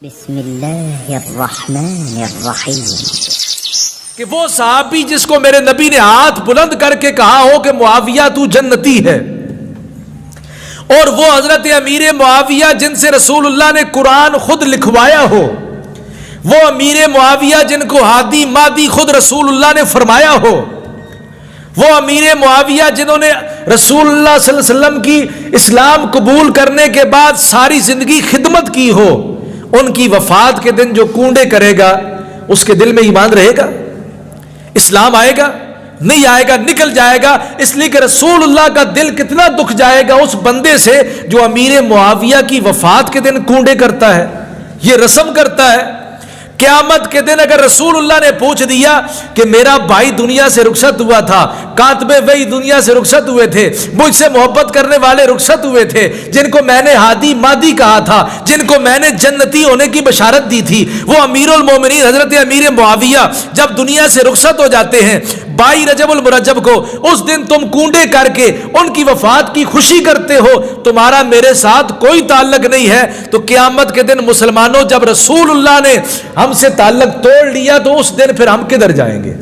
بسم اللہ الرحمن الرحیم کہ وہ صحابی جس کو میرے نبی نے ہاتھ بلند کر کے کہا ہو کہ معاویہ تو جنتی ہے، اور وہ حضرت امیر معاویہ جن سے رسول اللہ نے قرآن خود لکھوایا ہو، وہ امیر معاویہ جن کو ہادی مادی خود رسول اللہ نے فرمایا ہو، وہ امیر معاویہ جنہوں نے رسول اللہ صلی اللہ علیہ وسلم کی اسلام قبول کرنے کے بعد ساری زندگی خدمت کی ہو، ان کی وفات کے دن جو کونڈے کرے گا اس کے دل میں ایمان رہے گا؟ اسلام آئے گا؟ نہیں آئے گا، نکل جائے گا۔ اس لیے کہ رسول اللہ کا دل کتنا دکھ جائے گا اس بندے سے جو امیر معاویہ کی وفات کے دن کونڈے کرتا ہے، یہ رسم کرتا ہے۔ قیامت کے دن اگر رسول اللہ نے پوچھ دیا کہ میرا بھائی دنیا سے رخصت ہوا تھا، کاتب وحی دنیا سے رخصت ہوئے تھے، مجھ سے محبت کرنے والے رخصت ہوئے تھے، جن کو میں نے ہادی مادی کہا تھا، جن کو میں نے جنتی ہونے کی بشارت دی تھی، وہ امیر المومنین حضرت امیر معاویہ جب دنیا سے رخصت ہو جاتے ہیں 22 رجب المرجب کو، اس دن تم کونڈے کر کے ان کی وفات کی خوشی کرتے ہو، تمہارا میرے ساتھ کوئی تعلق نہیں ہے۔ تو قیامت کے دن مسلمانوں جب رسول اللہ نے ہم سے تعلق توڑ لیا تو اس دن پھر ہم کدھر جائیں گے؟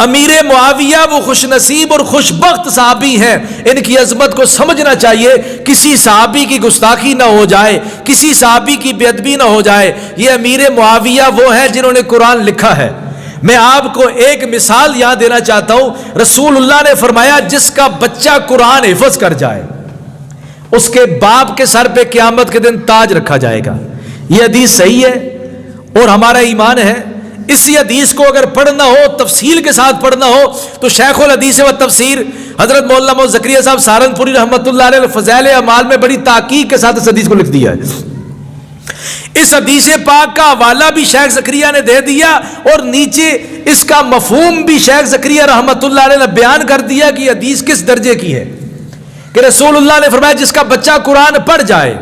امیر معاویہ وہ خوش نصیب اور خوش بخت صحابی ہیں، ان کی عظمت کو سمجھنا چاہیے، کسی صحابی کی گستاخی نہ ہو جائے، کسی صحابی کی بے ادبی نہ ہو جائے۔ یہ امیر معاویہ وہ ہیں جنہوں نے قرآن لکھا ہے۔ میں آپ کو ایک مثال یاد دینا چاہتا ہوں، رسول اللہ نے فرمایا جس کا بچہ قرآن حفظ کر جائے اس کے باپ کے سر پہ قیامت کے دن تاج رکھا جائے گا۔ یہ حدیث صحیح ہے اور ہمارا ایمان ہے۔ اسی حدیث کو اگر پڑھنا ہو، تفصیل کے ساتھ پڑھنا ہو، تو شیخ الحدیث و تفسیر حضرت مولانا محمد زکریا صاحب سہارنپوری رحمۃ اللہ علیہ فضائل اعمال میں بڑی تحقیق کے ساتھ اس حدیث کو لکھ دیا ہے۔ اس حدیث پاک کا حوالہ بھی شیخ زکریا نے دے دیا اور نیچے اس کا مفہوم بھی شیخ زکریا رحمۃ اللہ علیہ نے بیان کر دیا کہ یہ حدیث کس درجے کی ہے، کہ رسول اللہ نے فرمایا جس کا بچہ قرآن پڑھ جائے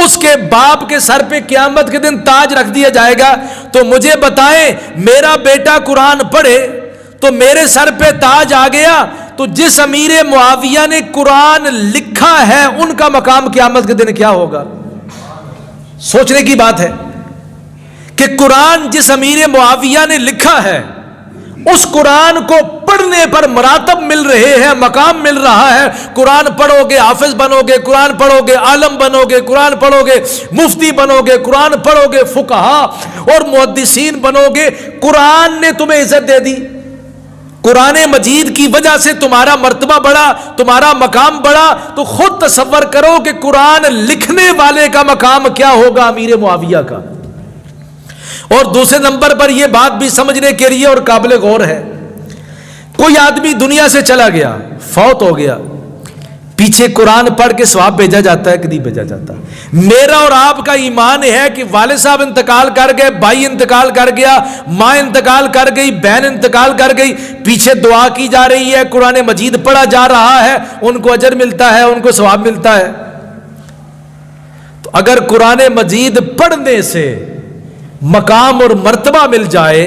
اس کے باپ کے سر پہ قیامت کے دن تاج رکھ دیا جائے گا۔ تو مجھے بتائیں، میرا بیٹا قرآن پڑھے تو میرے سر پہ تاج آ گیا، تو جس امیر معاویہ نے قرآن لکھا ہے ان کا مقام قیامت کے دن کیا ہوگا؟ سوچنے کی بات ہے کہ قرآن جس امیر معاویہ نے لکھا ہے اس قرآن کو پڑھنے پر مراتب مل رہے ہیں، مقام مل رہا ہے۔ قرآن پڑھو گے حافظ بنو گے، قرآن پڑھو گے عالم بنو گے، قرآن پڑھو گے مفتی بنو گے، قرآن پڑھو گے فقہا اور محدثین بنو گے۔ قرآن نے تمہیں عزت دے دی، قرآن مجید کی وجہ سے تمہارا مرتبہ بڑھا، تمہارا مقام بڑھا، تو خود تصور کرو کہ قرآن لکھنے والے کا مقام کیا ہوگا امیر معاویہ کا۔ اور دوسرے نمبر پر یہ بات بھی سمجھنے کے لیے اور قابل غور ہے، کوئی آدمی دنیا سے چلا گیا، فوت ہو گیا، پیچھے قرآن پڑھ کے ثواب بھیجا جاتا ہے کہ نہیں بھیجا جاتا؟ میرا اور آپ کا ایمان ہے کہ والد صاحب انتقال کر گئے، بھائی انتقال کر گیا، ماں انتقال کر گئی، بہن انتقال کر گئی، پیچھے دعا کی جا رہی ہے، قرآن مجید پڑھا جا رہا ہے، ان کو اجر ملتا ہے، ان کو ثواب ملتا ہے۔ تو اگر قرآن مجید پڑھنے سے مقام اور مرتبہ مل جائے،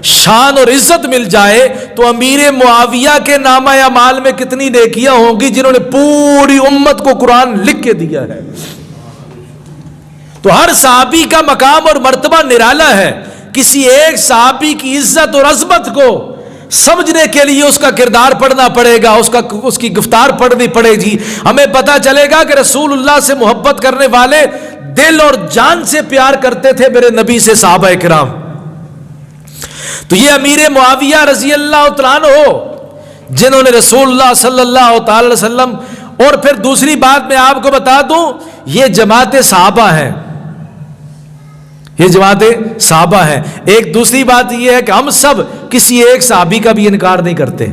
شان اور عزت مل جائے، تو امیر معاویہ کے نامہ اعمال میں کتنی نیکیاں ہوں گی جنہوں نے پوری امت کو قرآن لکھ کے دیا ہے۔ تو ہر صحابی کا مقام اور مرتبہ نرالا ہے۔ کسی ایک صحابی کی عزت اور عظمت کو سمجھنے کے لیے اس کا کردار پڑھنا پڑے گا، اس کی گفتار پڑھنی پڑے گی، ہمیں پتہ چلے گا کہ رسول اللہ سے محبت کرنے والے دل اور جان سے پیار کرتے تھے میرے نبی سے صحابہ کرام۔ تو یہ امیر معاویہ رضی اللہ تعالیٰ عنہ جنہوں نے رسول اللہ صلی اللہ تعالی وسلم، اور پھر دوسری بات میں آپ کو بتا دوں، یہ جماعت صحابہ ہیں، یہ جماعت صحابہ ہیں۔ ایک دوسری بات یہ ہے کہ ہم سب کسی ایک صحابی کا بھی انکار نہیں کرتے،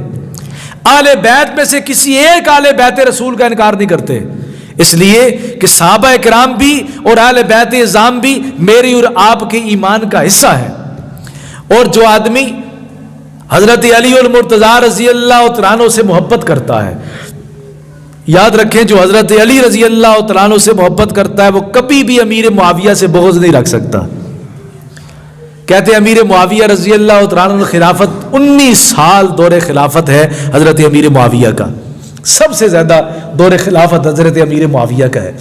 اہل بیت میں سے کسی ایک اہل بیت رسول کا انکار نہیں کرتے، اس لیے کہ صحابہ کرام بھی اور اہل بیت اعظام بھی میری اور آپ کے ایمان کا حصہ ہے۔ اور جو آدمی حضرت علی المرتضیٰ رضی اللہ عنہ سے محبت کرتا ہے، یاد رکھیں جو حضرت علی رضی اللہ عنہ سے محبت کرتا ہے وہ کبھی بھی امیر معاویہ سے بغض نہیں رکھ سکتا۔ کہتے ہیں امیر معاویہ رضی اللہ عنہ خلافت 19 سال دور خلافت ہے حضرت امیر معاویہ کا، سب سے زیادہ دور خلافت حضرت امیر معاویہ کا ہے۔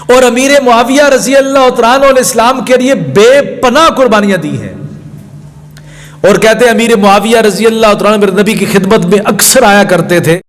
اور امیر معاویہ رضی اللہ تعالیٰ عنہ نے اسلام کے لیے بے پناہ قربانیاں دی ہیں. اور کہتے ہیں امیر معاویہ رضی اللہ تعالیٰ عنہ میرے نبی کی خدمت میں اکثر آیا کرتے تھے.